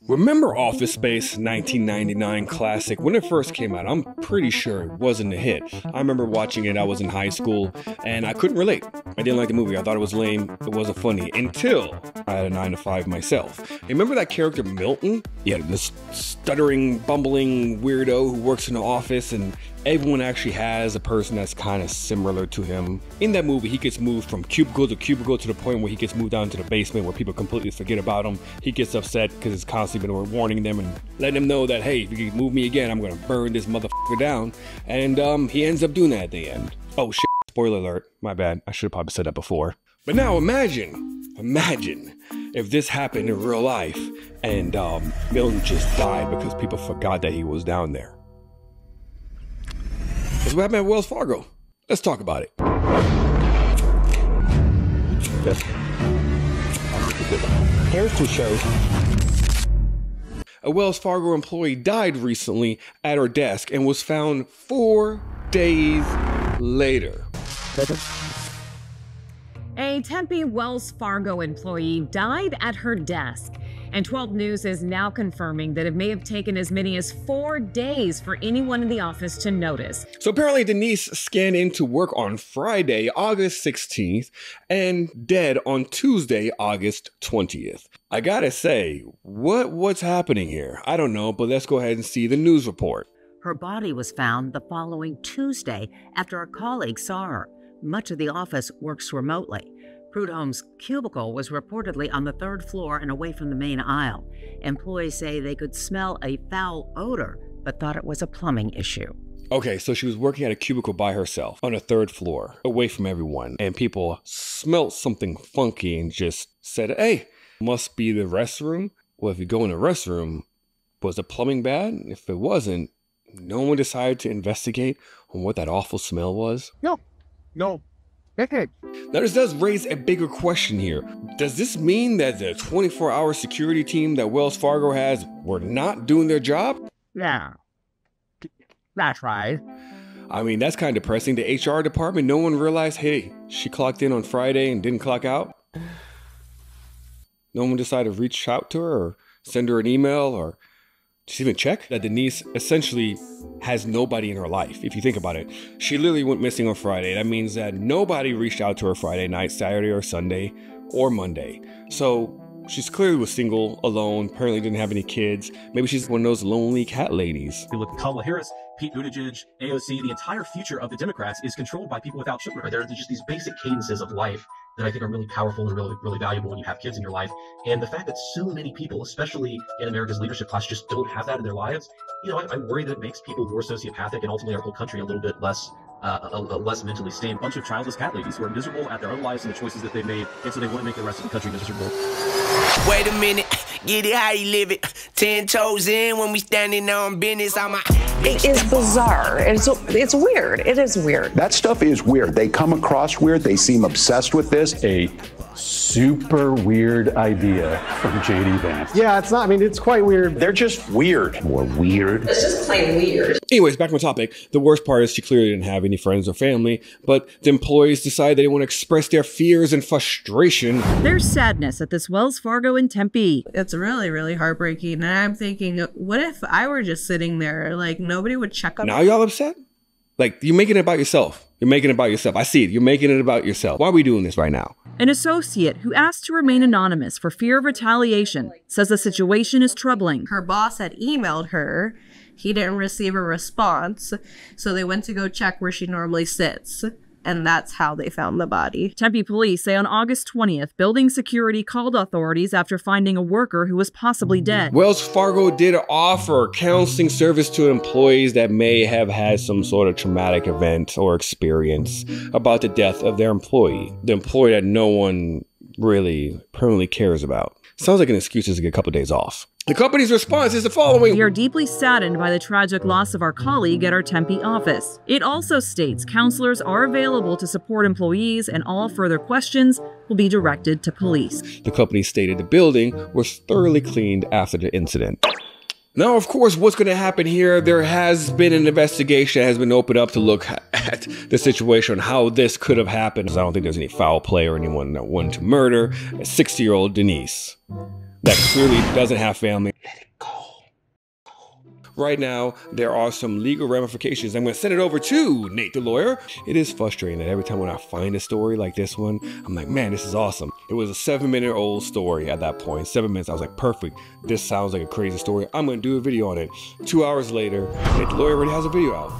Remember Office Space, 1999 classic? When it first came out, I'm pretty sure it wasn't a hit. I remember watching it, I was in high school, and I couldn't relate. I didn't like the movie, I thought it was lame, it wasn't funny, until I had a 9 to 5 myself. Hey, remember that character Milton? Yeah, this stuttering, bumbling weirdo who works in the office, and everyone actually has a person that's kind of similar to him. In that movie, he gets moved from cubicle to cubicle to the point where he gets moved down to the basement where people completely forget about him. He gets upset because it's constantly been warning them and letting them know that, hey, if you move me again, I'm gonna burn this motherfucker down. And he ends up doing that at the end. Oh shit, spoiler alert, my bad. I should have probably said that before. But now imagine if this happened in real life and Milton just died because people forgot that he was down there. That's what happened at Wells Fargo. Let's talk about it. Here's to shows. A Wells Fargo employee died recently at her desk and was found 4 days later. A Tempe Wells Fargo employee died at her desk, and 12 News is now confirming that it may have taken as many as 4 days for anyone in the office to notice. So apparently Denise scanned into work on Friday, August 16th, and dead on Tuesday, August 20th. I gotta say, what's happening here? I don't know, but let's go ahead and see the news report. Her body was found the following Tuesday after a colleague saw her. Much of the office works remotely. Prudhomme's cubicle was reportedly on the 3rd floor and away from the main aisle. Employees say they could smell a foul odor, but thought it was a plumbing issue. Okay, so she was working at a cubicle by herself on the 3rd floor, away from everyone, and people smelled something funky and just said, hey, must be the restroom. Well, if you go in the restroom, was the plumbing bad? If it wasn't, no one decided to investigate on what that awful smell was? No. Okay. Now this does raise a bigger question here. Does this mean that the 24-hour security team that Wells Fargo has were not doing their job? Yeah. That's right. I mean, that's kind of depressing. The HR department, no one realized, hey, she clocked in on Friday and didn't clock out? No one decided to reach out to her or send her an email or just even check? That Denise essentially has nobody in her life, if you think about it. She literally went missing on Friday. That means that nobody reached out to her Friday night, Saturday or Sunday or Monday. So she's clearly was single, alone, apparently didn't have any kids. Maybe she's one of those lonely cat ladies. You look at Kamala Harris, Pete Buttigieg, AOC, the entire future of the Democrats is controlled by people without children. There are just these basic cadences of life that I think are really powerful and really valuable when you have kids in your life. And the fact that so many people, especially in America's leadership class, just don't have that in their lives, you know, I worry that it makes people who are sociopathic and ultimately our whole country a little bit less mentally stable. A bunch of childless cat ladies who are miserable at their own lives and the choices that they've made, and so they want to make the rest of the country miserable. Wait a minute, get it how you live it. 10 toes in when we standing on business. It is bizarre. It's weird. It is weird. That stuff is weird. They come across weird. They seem obsessed with this. A super weird idea from J.D. Vance. Yeah, it's not. I mean, it's quite weird. They're just weird. More weird. It's just plain weird. Anyways, back to my topic. The worst part is she clearly didn't have any friends or family, but the employees decided they didn't want to express their fears and frustration. There's sadness at this Wells Fargo in Tempe. It's really, really heartbreaking. And I'm thinking, what if I were just sitting there, like nobody would check up? Now y'all upset? Like, you're making it about yourself. You're making it about yourself. I see it. You're making it about yourself. Why are we doing this right now? An associate who asked to remain anonymous for fear of retaliation says the situation is troubling. Her boss had emailed her. He didn't receive a response, so they went to go check where she normally sits. And that's how they found the body. Tempe police say on August 20th, building security called authorities after finding a worker who was possibly dead. Wells Fargo did offer counseling service to employees that may have had some sort of traumatic event or experience about the death of their employee. The employee that no one really permanently cares about. Sounds like an excuse to get a couple of days off. The company's response is the following. We are deeply saddened by the tragic loss of our colleague at our Tempe office. It also states counselors are available to support employees and all further questions will be directed to police. The company stated the building was thoroughly cleaned after the incident. Now, of course, what's going to happen here? There has been an investigation that has been opened up to look at the situation, how this could have happened. I don't think there's any foul play or anyone that wanted to murder a 60-year-old Denise. that clearly doesn't have family. Let it go. Right now, there are some legal ramifications. I'm going to send it over to Nate the lawyer. It is frustrating that every time when I find a story like this one, I'm like, man, this is awesome. It was a 7-minute-old story at that point. 7 minutes, I was like, perfect. This sounds like a crazy story. I'm going to do a video on it. 2 hours later, Nate the lawyer already has a video out.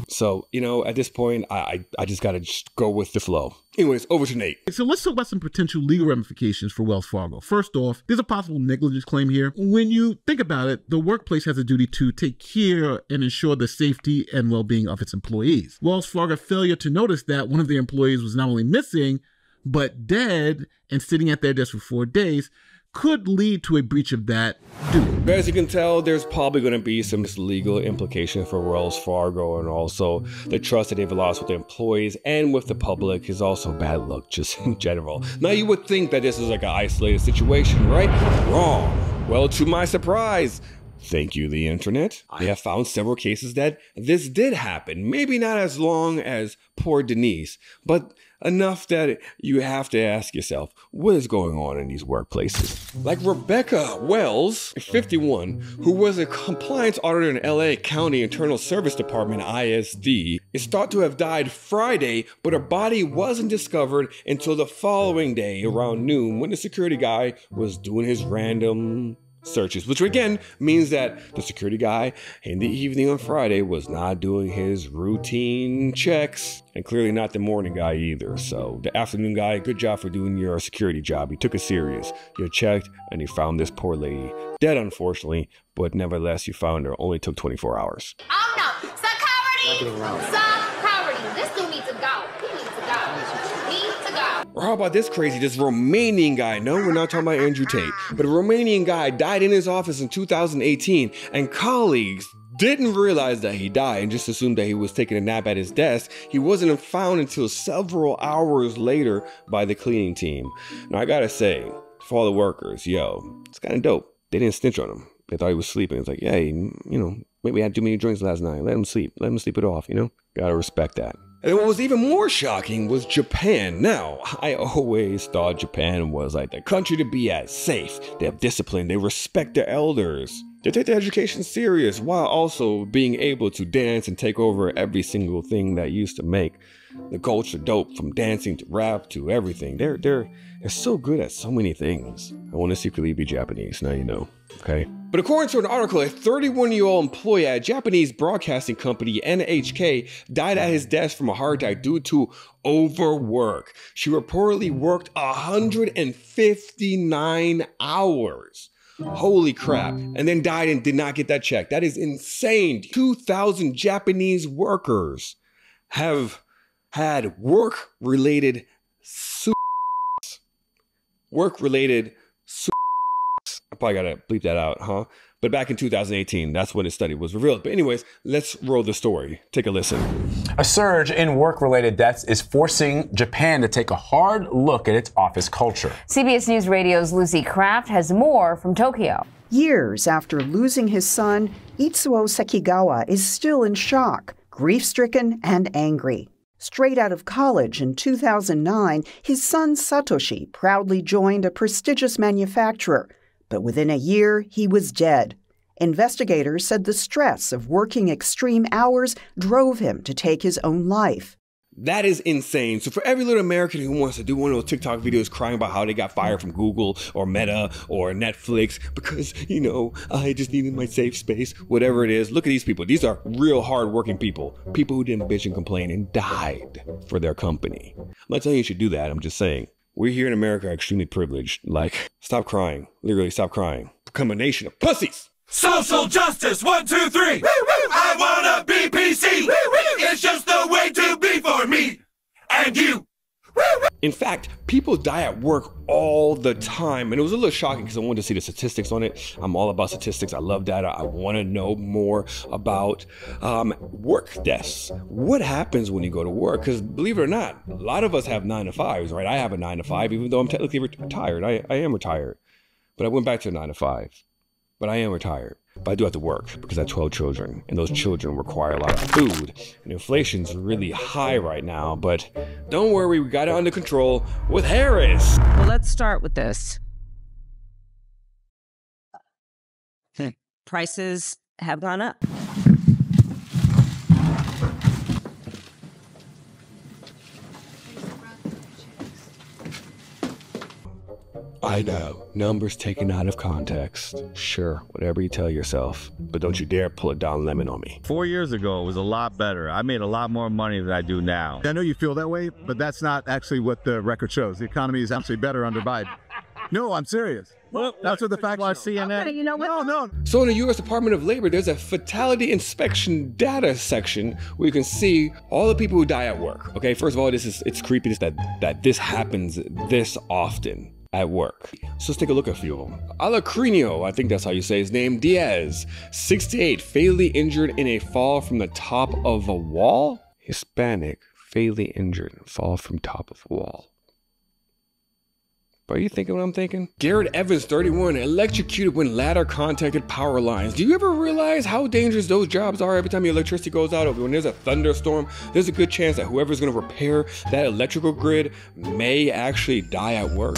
So, you know, at this point, I just got to just go with the flow. Anyways, over to Nate. So let's talk about some potential legal ramifications for Wells Fargo. First off, there's a possible negligence claim here. When you think about it, the workplace has a duty to take care and ensure the safety and well-being of its employees. Wells Fargo's failure to notice that one of the employees was not only missing, but dead and sitting at their desk for 4 days could lead to a breach of that duty. As you can tell, there's probably going to be some legal implication for Wells Fargo, and also the trust that they've lost with the employees and with the public is also bad luck just in general. Now you would think that this is like an isolated situation, right? Wrong. Well, to my surprise, thank you, the internet, I have found several cases that this did happen. Maybe not as long as poor Denise, but enough that you have to ask yourself, what is going on in these workplaces? Like Rebecca Wells, 51, who was a compliance auditor in LA County Internal Service Department, ISD, is thought to have died Friday, but her body wasn't discovered until the following day around noon when the security guy was doing his random searches, which again means that the security guy in the evening on Friday was not doing his routine checks, and clearly not the morning guy either. So the afternoon guy, good job for doing your security job. You took it serious. You checked and you found this poor lady dead, unfortunately, but nevertheless you found her. Only took 24 hours. Oh no, security! Security! This dude needs to go. He needs to go. Or how about this crazy, this Romanian guy? No, we're not talking about Andrew Tate, but a Romanian guy died in his office in 2018, and colleagues didn't realize that he died and just assumed that he was taking a nap at his desk. He wasn't found until several hours later by the cleaning team. Now I gotta say, for all the workers, yo, it's kind of dope. They didn't snitch on him. They thought he was sleeping. It's like, yeah, you know, maybe I had too many drinks last night. Let him sleep. Let him sleep it off, you know? Gotta respect that. And what was even more shocking was Japan. Now, I always thought Japan was like the country to be at, safe. They have discipline, they respect their elders. They take their education serious while also being able to dance and take over every single thing that used to make the culture dope, from dancing to rap to everything. They're so good at so many things. I want to secretly be Japanese, now you know, okay? But according to an article, a 31-year-old employee at a Japanese broadcasting company, NHK, died at his desk from a heart attack due to overwork. She reportedly worked 159 hours. Holy crap. And then died and did not get that check. That is insane. 2,000 Japanese workers have had work-related I probably gotta bleep that out, huh? But back in 2018, that's when the study was revealed. But anyways, let's roll the story. Take a listen. A surge in work-related deaths is forcing Japan to take a hard look at its office culture. CBS News Radio's Lucy Kraft has more from Tokyo. Years after losing his son, Itsuo Sekigawa is still in shock, grief-stricken and angry. Straight out of college in 2009, his son Satoshi proudly joined a prestigious manufacturer. But within a year, he was dead. Investigators said the stress of working extreme hours drove him to take his own life. That is insane. So for every little American who wants to do one of those TikTok videos crying about how they got fired from Google or Meta or Netflix because, you know, I just needed my safe space, whatever it is, look at these people. These are real hardworking people. People who didn't bitch and complain and died for their company. I'm not telling you should do that. I'm just saying. We here in America are extremely privileged. Like, stop crying. Literally, stop crying. Become a nation of pussies. Social justice, 1, 2, 3. I wanna be PC. It's just the way to be for me and you. In fact, people die at work all the time, and it was a little shocking because I wanted to see the statistics on it. I'm all about statistics. I love data. I want to know more about work deaths. What happens when you go to work? Because believe it or not, a lot of us have 9 to 5s, right? I have a 9 to 5, even though I'm technically retired. I am retired, but I went back to a 9 to 5. But I am retired. But I do have to work because I have 12 children, and those children require a lot of food. And inflation's really high right now, but don't worry, we got it under control with Harris. Well, let's start with this. Prices have gone up. I know, numbers taken out of context. Sure, whatever you tell yourself, but don't you dare pull a Don Lemon on me. 4 years ago, it was a lot better. I made a lot more money than I do now. I know you feel that way, but that's not actually what the record shows. The economy is actually better under Biden. No, I'm serious. Well, that's what the facts are. CNN. Okay, you know what? No. So in the U.S. Department of Labor, there's a fatality inspection data section where you can see all the people who die at work. Okay, first of all, it's creepy that this happens this often at work. So let's take a look at a few of them. Alacrinio, I think that's how you say his name, Diaz, 68, fatally injured in a fall from the top of a wall. Hispanic, fatally injured, fall from top of a wall. But are you thinking what I'm thinking? Garrett Evans, 31, electrocuted when ladder contacted power lines. Do you ever realize how dangerous those jobs are? Every time your electricity goes out, or when there's a thunderstorm, there's a good chance that whoever's gonna repair that electrical grid may actually die at work.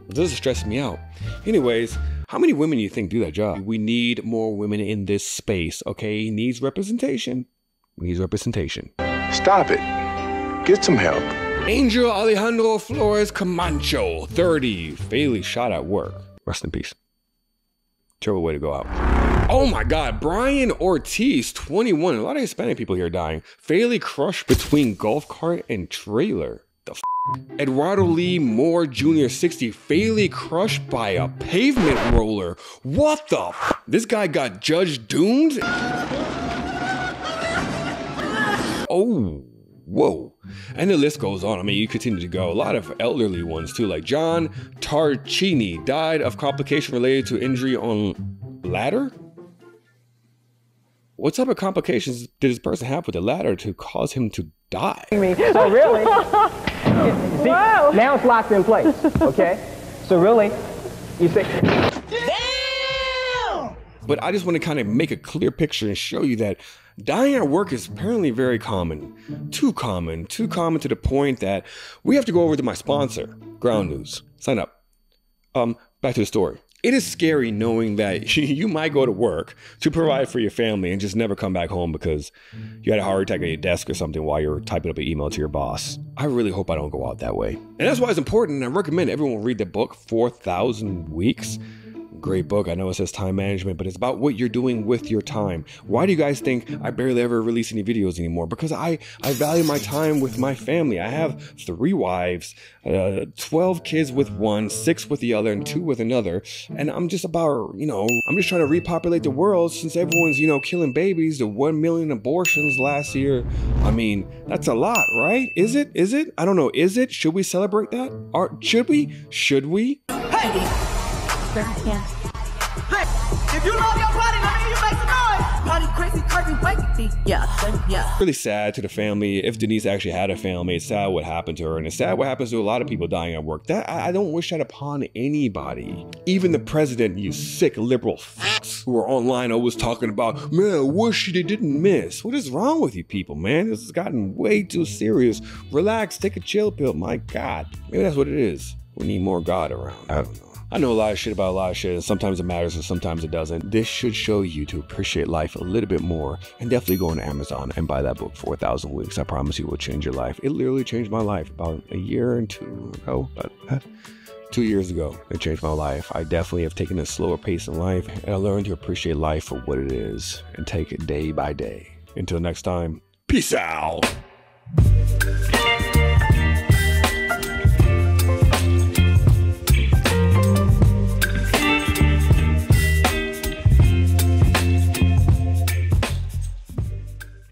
This is stressing me out. Anyways, how many women do you think do that job? We need more women in this space, okay? Needs representation. Needs representation. Stop it. Get some help. Angel Alejandro Flores Camacho, 30, fatally shot at work. Rest in peace. Terrible way to go out. Oh my God, Brian Ortiz, 21. A lot of Hispanic people here dying. Fatally crushed between golf cart and trailer. The f? Eduardo Lee Moore Jr., 60, fatally crushed by a pavement roller. What the f? This guy got Judge Doomed? Oh, whoa. And the list goes on. I mean, you continue to go. A lot of elderly ones too, like John Tarchini died of complication related to injury on ladder. What type of complications did this person have with the ladder to cause him to die? Oh, really? See, now it's locked in place, okay? So really, you say... Damn! But I just want to kind of make a clear picture and show you that dying at work is apparently very common. Too common to the point that we have to go over to my sponsor, Ground News. Sign up. Back to the story. It is scary knowing that you might go to work to provide for your family and just never come back home because you had a heart attack at your desk or something while you're typing up an email to your boss. I really hope I don't go out that way. And that's why it's important. I recommend everyone read the book 4,000 Weeks. Great book. I know it says time management, but it's about what you're doing with your time. Why do you guys think I barely ever release any videos anymore? Because I value my time with my family. I have 3 wives, 12 kids with one, 6 with the other, and 2 with another. And I'm just about, I'm just trying to repopulate the world since everyone's, killing babies. The 1 million abortions last year. I mean, that's a lot, right? Is it? I don't know. Is it? Should we celebrate that? Or should we? Hey! Yeah. Hey, if you love your body, let me hear you make some noise. Body crazy, curvy, wakey. Yeah. Really sad to the family. If Denise actually had a family, it's sad what happened to her, and it's sad what happens to a lot of people dying at work. That I don't wish that upon anybody. Even the president, you sick liberal f***s who are online always talking about, man, I wish they didn't miss. What is wrong with you people, man? This has gotten way too serious. Relax, take a chill pill. My God, maybe that's what it is. We need more God around. I don't know. I know a lot of shit about a lot of shit, and sometimes it matters and sometimes it doesn't. This should show you to appreciate life a little bit more, and definitely go on Amazon and buy that book, 4,000 Weeks. I promise you it will change your life. It literally changed my life about a year and 2 ago, about 2 years ago. It changed my life. I definitely have taken a slower pace in life, and I learned to appreciate life for what it is and take it day by day. Until next time, peace out.